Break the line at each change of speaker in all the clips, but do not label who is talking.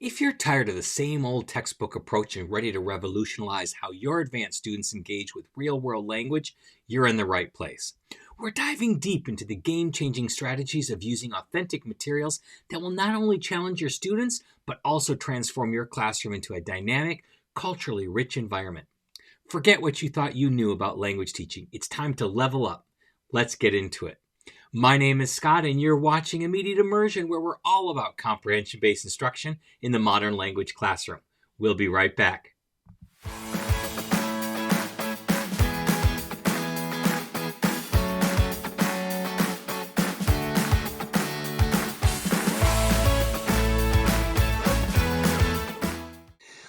If you're tired of the same old textbook approach and ready to revolutionize how your advanced students engage with real world language, you're in the right place. We're diving deep into the game changing strategies of using authentic materials that will not only challenge your students, but also transform your classroom into a dynamic, culturally rich environment. Forget what you thought you knew about language teaching. It's time to level up. Let's get into it. My name is Scott, and you're watching Immediate Immersion, where we're all about comprehension-based instruction in the modern language classroom. We'll be right back.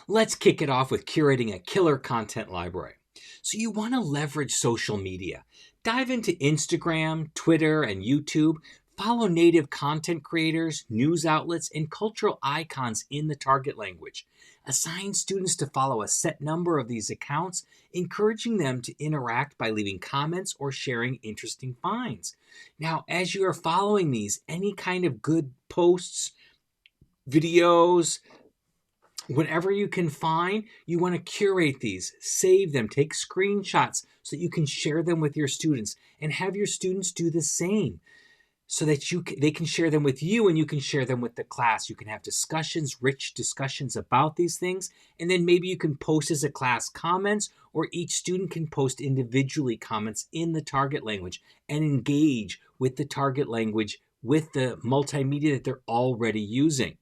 Let's kick it off with curating a killer content library. So you want to leverage social media. Dive into Instagram, Twitter, and YouTube. Follow native content creators, news outlets, and cultural icons in the target language. Assign students to follow a set number of these accounts, encouraging them to interact by leaving comments or sharing interesting finds. Now, as you are following these, any kind of good posts, videos, whatever you can find, you want to curate these, save them, take screenshots so that you can share them with your students and have your students do the same so that they can share them with you and you can share them with the class. You can have discussions, rich discussions about these things, and then maybe you can post as a class comments, or each student can post individually comments in the target language and engage with the target language with the multimedia that they're already using.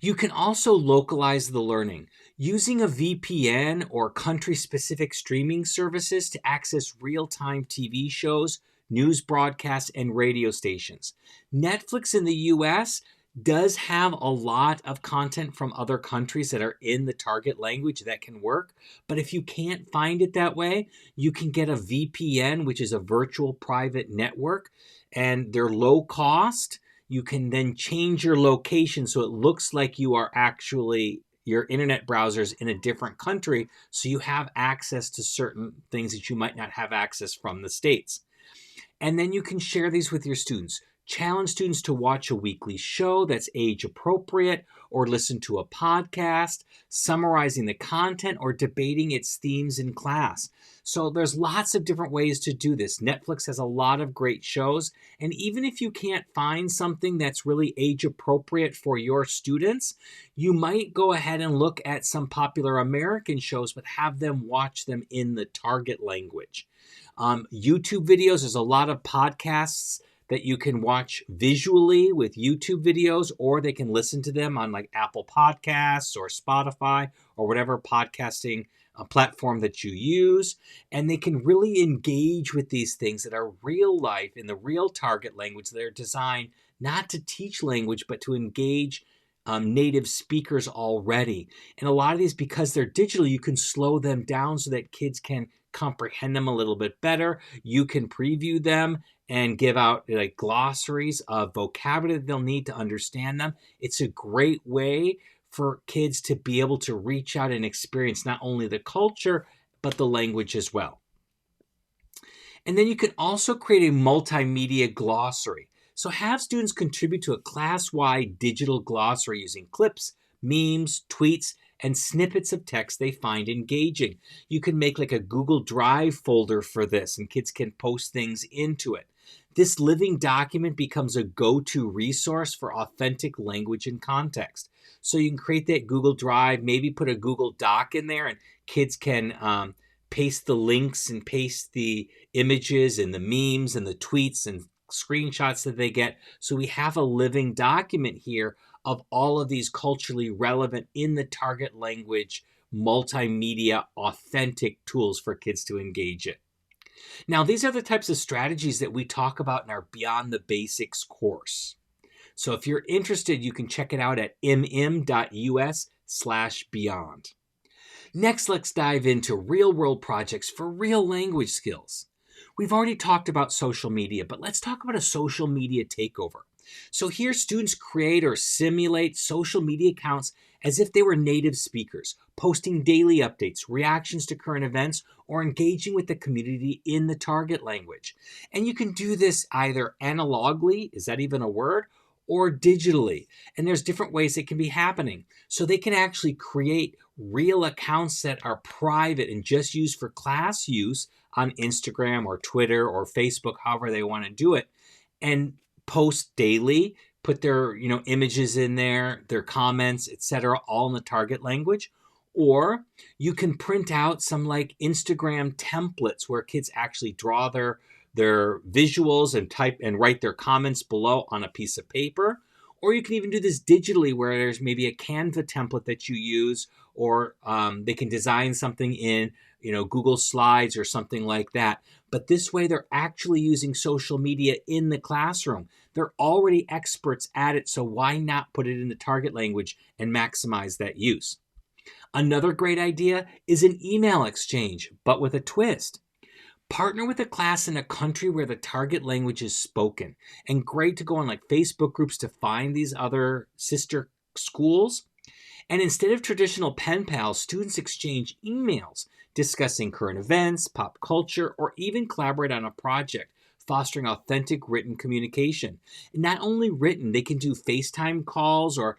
You can also localize the learning using a VPN or country-specific streaming services to access real-time TV shows, news broadcasts, and radio stations. Netflix in the US does have a lot of content from other countries that are in the target language that can work, but if you can't find it that way, you can get a VPN, which is a virtual private network, and they're low cost. You can then change your location so it looks like you are actually, your internet browser's in a different country, so you have access to certain things that you might not have access from the States. And then you can share these with your students. Challenge students to watch a weekly show that's age appropriate, or listen to a podcast, summarizing the content or debating its themes in class. So there's lots of different ways to do this. Netflix has a lot of great shows, and even if you can't find something that's really age appropriate for your students, you might go ahead and look at some popular American shows, but have them watch them in the target language. YouTube videos, there's a lot of podcasts that you can watch visually with YouTube videos, or they can listen to them on like Apple Podcasts or Spotify or whatever podcasting platform that you use. And they can really engage with these things that are real life in the real target language that are designed not to teach language, but to engage native speakers already. And a lot of these, because they're digital, you can slow them down so that kids can comprehend them a little bit better. You can preview them and give out like glossaries of vocabulary that they'll need to understand them. It's a great way for kids to be able to reach out and experience not only the culture, but the language as well. And then you can also create a multimedia glossary. So have students contribute to a class-wide digital glossary using clips, memes, tweets, and snippets of text they find engaging. You can make like a Google Drive folder for this, and kids can post things into it. This living document becomes a go-to resource for authentic language and context. So you can create that Google Drive, maybe put a Google Doc in there, and kids can paste the links and paste the images and the memes and the tweets and screenshots that they get. So we have a living document here of all of these culturally relevant in the target language, multimedia, authentic tools for kids to engage in. Now, these are the types of strategies that we talk about in our Beyond the Basics course. So if you're interested, you can check it out at mm.us/beyond. Next, let's dive into real-world projects for real language skills. We've already talked about social media, but let's talk about a social media takeover. So here, students create or simulate social media accounts as if they were native speakers, posting daily updates, reactions to current events, or engaging with the community in the target language. And you can do this either analogically, is that even a word, or digitally. And there's different ways it can be happening. So they can actually create real accounts that are private and just used for class use on Instagram or Twitter or Facebook, however they want to do it, and post daily, put their images in there, their comments, etc., all in the target language. Or you can print out some like Instagram templates where kids actually draw their visuals and type and write their comments below on a piece of paper. Or you can even do this digitally where there's maybe a Canva template that you use, or they can design something in Google Slides or something like that. But this way they're actually using social media in the classroom. They're already experts at it, so why not put it in the target language and maximize that use? Another great idea is an email exchange, but with a twist. Partner with a class in a country where the target language is spoken. And great to go on like Facebook groups to find these other sister schools. And instead of traditional pen pals, students exchange emails discussing current events, pop culture, or even collaborate on a project, fostering authentic written communication. And not only written, they can do FaceTime calls, or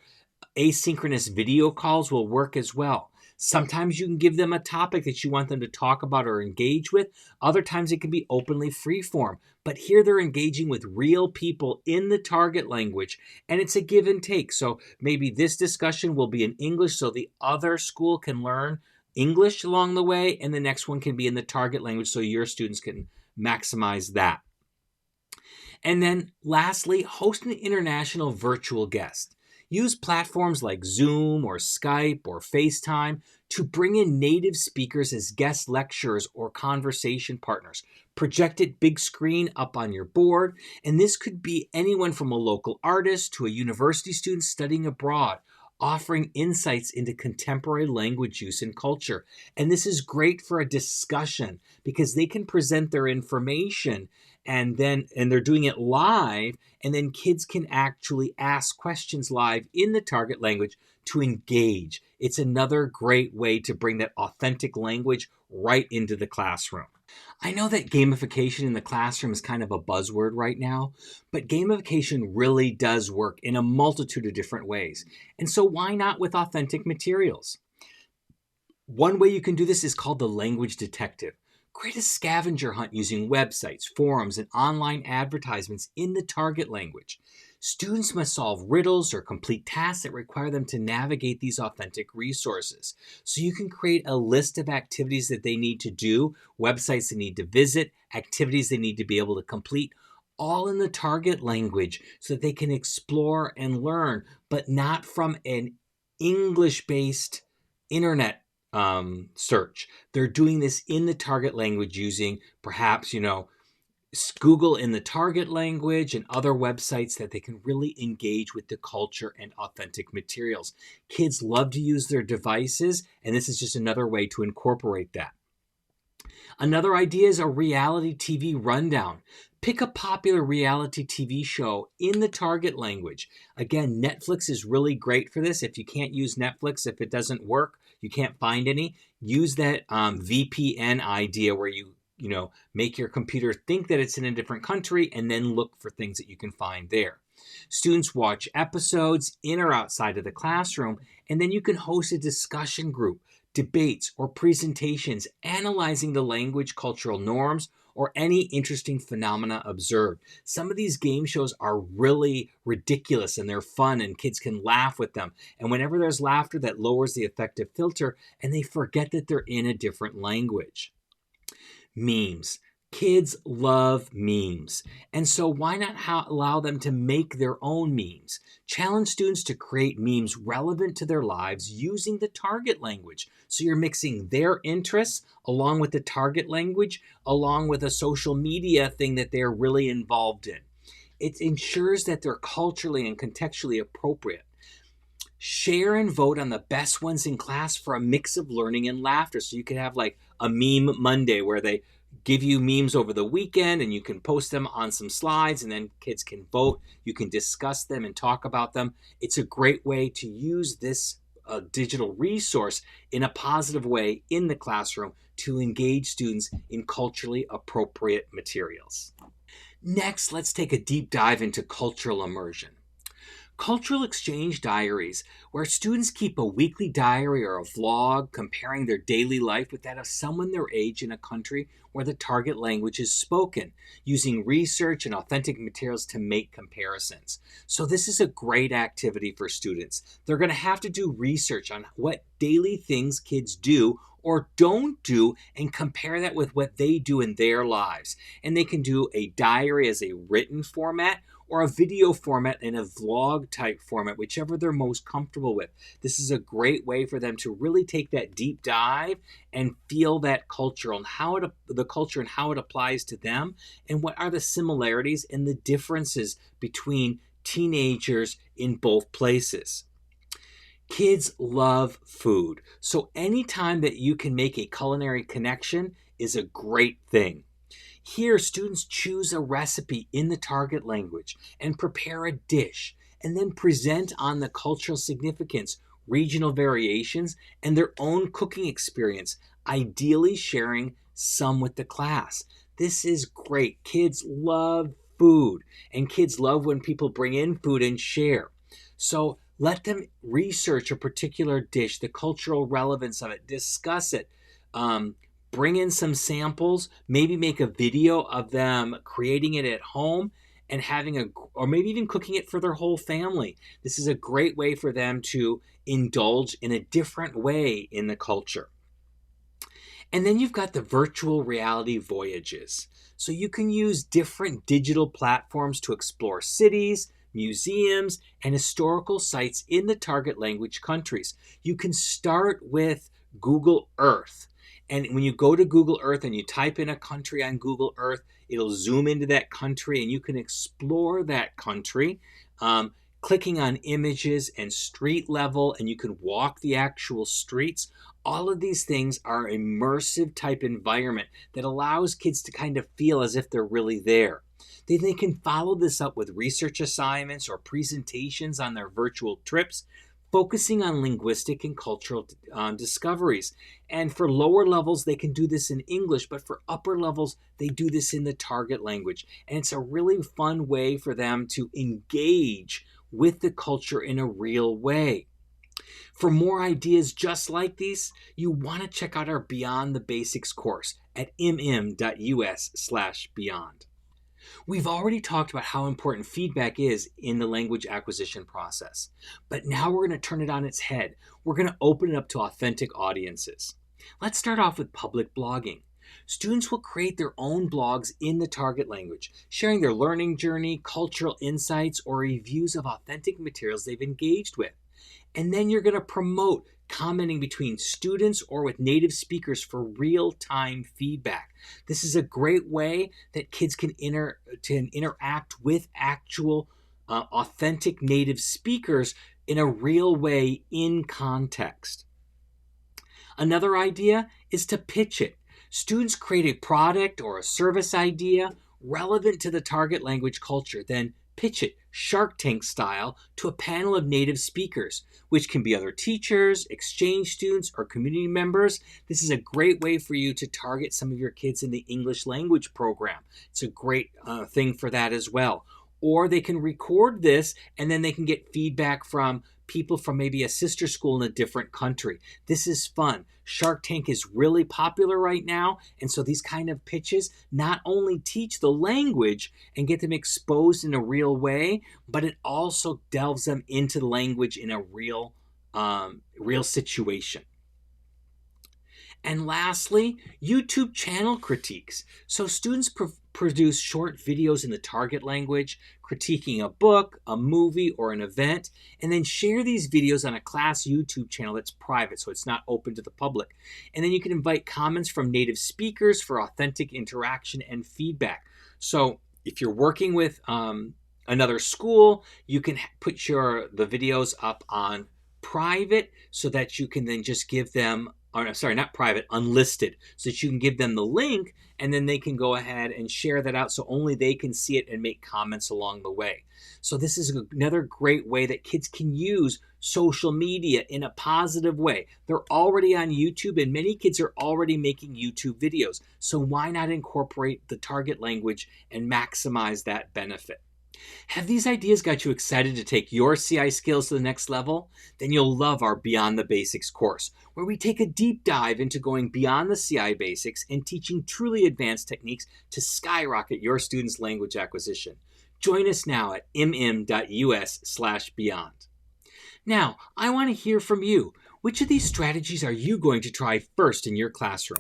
asynchronous video calls will work as well. Sometimes you can give them a topic that you want them to talk about or engage with. Other times it can be openly freeform. But here they're engaging with real people in the target language, and it's a give and take. So maybe this discussion will be in English so the other school can learn English along the way, and the next one can be in the target language so your students can maximize that. And then lastly, host an international virtual guest. Use platforms like Zoom or Skype or FaceTime to bring in native speakers as guest lecturers or conversation partners. Project it big screen up on your board, and this could be anyone from a local artist to a university student studying abroad, offering insights into contemporary language use and culture. And this is great for a discussion because they can present their information and they're doing it live, and then kids can actually ask questions live in the target language to engage. It's another great way to bring that authentic language right into the classroom. I know that gamification in the classroom is kind of a buzzword right now, but gamification really does work in a multitude of different ways. And so why not with authentic materials? One way you can do this is called the language detective. Create a scavenger hunt using websites, forums, and online advertisements in the target language. Students must solve riddles or complete tasks that require them to navigate these authentic resources. So you can create a list of activities that they need to do, websites they need to visit, activities they need to be able to complete, all in the target language so that they can explore and learn, but not from an English-based internet search. They're doing this in the target language using perhaps, Google in the target language and other websites that they can really engage with the culture and authentic materials. Kids love to use their devices, and this is just another way to incorporate that. Another idea is a reality TV rundown. Pick a popular reality TV show in the target language. Again, Netflix is really great for this. If you can't use Netflix, if it doesn't work, you can't find any, use that VPN idea where you make your computer think that it's in a different country and then look for things that you can find there. Students watch episodes in or outside of the classroom, and then you can host a discussion group, debates, or presentations analyzing the language, cultural norms, or any interesting phenomena observed. Some of these game shows are really ridiculous and they're fun and kids can laugh with them. And whenever there's laughter, that lowers the affective filter and they forget that they're in a different language. Memes. Kids love memes. And so why not allow them to make their own memes? Challenge students to create memes relevant to their lives using the target language. So you're mixing their interests along with the target language, along with a social media thing that they're really involved in. It ensures that they're culturally and contextually appropriate. Share and vote on the best ones in class for a mix of learning and laughter. So you could have like a meme Monday where they give you memes over the weekend and you can post them on some slides and then kids can vote. You can discuss them and talk about them. It's a great way to use this digital resource in a positive way in the classroom to engage students in culturally appropriate materials. Next, let's take a deep dive into cultural immersion. Cultural exchange diaries, where students keep a weekly diary or a vlog comparing their daily life with that of someone their age in a country where the target language is spoken, using research and authentic materials to make comparisons. So, this is a great activity for students. They're going to have to do research on what daily things kids do or don't do and compare that with what they do in their lives. And they can do a diary as a written format or a video format in a vlog type format, whichever they're most comfortable with. This is a great way for them to really take that deep dive and feel that culture and the culture and how it applies to them, and what are the similarities and the differences between teenagers in both places. Kids love food, so anytime that you can make a culinary connection is a great thing. Here, students choose a recipe in the target language and prepare a dish, and then present on the cultural significance, regional variations, and their own cooking experience, ideally sharing some with the class. This is great. Kids love food, and kids love when people bring in food and share. So let them research a particular dish, the cultural relevance of it, discuss it. Bring in some samples, maybe make a video of them creating it at home and or maybe even cooking it for their whole family. This is a great way for them to indulge in a different way in the culture. And then you've got the virtual reality voyages. So you can use different digital platforms to explore cities, museums, and historical sites in the target language countries. You can start with Google Earth. And when you go to Google Earth and you type in a country on Google Earth, it'll zoom into that country and you can explore that country, clicking on images and street level, and you can walk the actual streets. All of these things are immersive type environment that allows kids to kind of feel as if they're really there. Then they can follow this up with research assignments or presentations on their virtual trips, focusing on linguistic and cultural discoveries. And for lower levels, they can do this in English, but for upper levels, they do this in the target language. And it's a really fun way for them to engage with the culture in a real way. For more ideas just like these, you want to check out our Beyond the Basics course at mm.us/beyond. We've already talked about how important feedback is in the language acquisition process, but now we're going to turn it on its head. We're going to open it up to authentic audiences. Let's start off with public blogging. Students will create their own blogs in the target language, sharing their learning journey, cultural insights, or reviews of authentic materials they've engaged with. And then you're going to promote commenting between students or with native speakers for real-time feedback. This is a great way that kids can interact with actual authentic native speakers in a real way in context. Another idea is to pitch it. Students create a product or a service idea relevant to the target language culture, then pitch it Shark Tank style to a panel of native speakers, which can be other teachers, exchange students, or community members. This is a great way for you to target some of your kids in the English language program. It's a great thing for that as well. Or they can record this and then they can get feedback from people from maybe a sister school in a different country. This is fun. Shark Tank is really popular right now, and so these kind of pitches not only teach the language and get them exposed in a real way, but it also delves them into the language in a real situation. And lastly, YouTube channel critiques. So students produce short videos in the target language, critiquing a book, a movie, or an event, and then share these videos on a class YouTube channel that's private, so it's not open to the public. And then you can invite comments from native speakers for authentic interaction and feedback. So if you're working with another school, you can put the videos up on private so that you can then just give them, or sorry, not private, unlisted, so that you can give them the link and then they can go ahead and share that out so only they can see it and make comments along the way. So this is another great way that kids can use social media in a positive way. They're already on YouTube and many kids are already making YouTube videos. So why not incorporate the target language and maximize that benefit? Have these ideas got you excited to take your CI skills to the next level? Then you'll love our Beyond the Basics course, where we take a deep dive into going beyond the CI basics and teaching truly advanced techniques to skyrocket your students' language acquisition. Join us now at mm.us/beyond. Now, I want to hear from you. Which of these strategies are you going to try first in your classroom?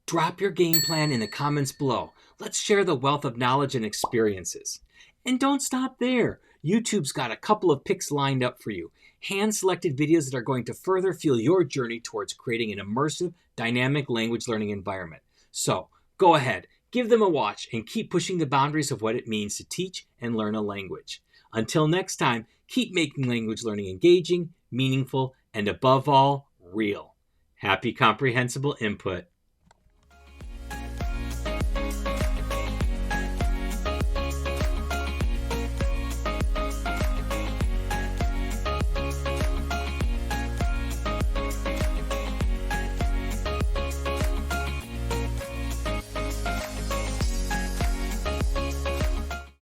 Drop your game plan in the comments below. Let's share the wealth of knowledge and experiences. And don't stop there. YouTube's got a couple of picks lined up for you. Hand-selected videos that are going to further fuel your journey towards creating an immersive, dynamic language learning environment. So, go ahead, give them a watch, and keep pushing the boundaries of what it means to teach and learn a language. Until next time, keep making language learning engaging, meaningful, and above all, real. Happy comprehensible input.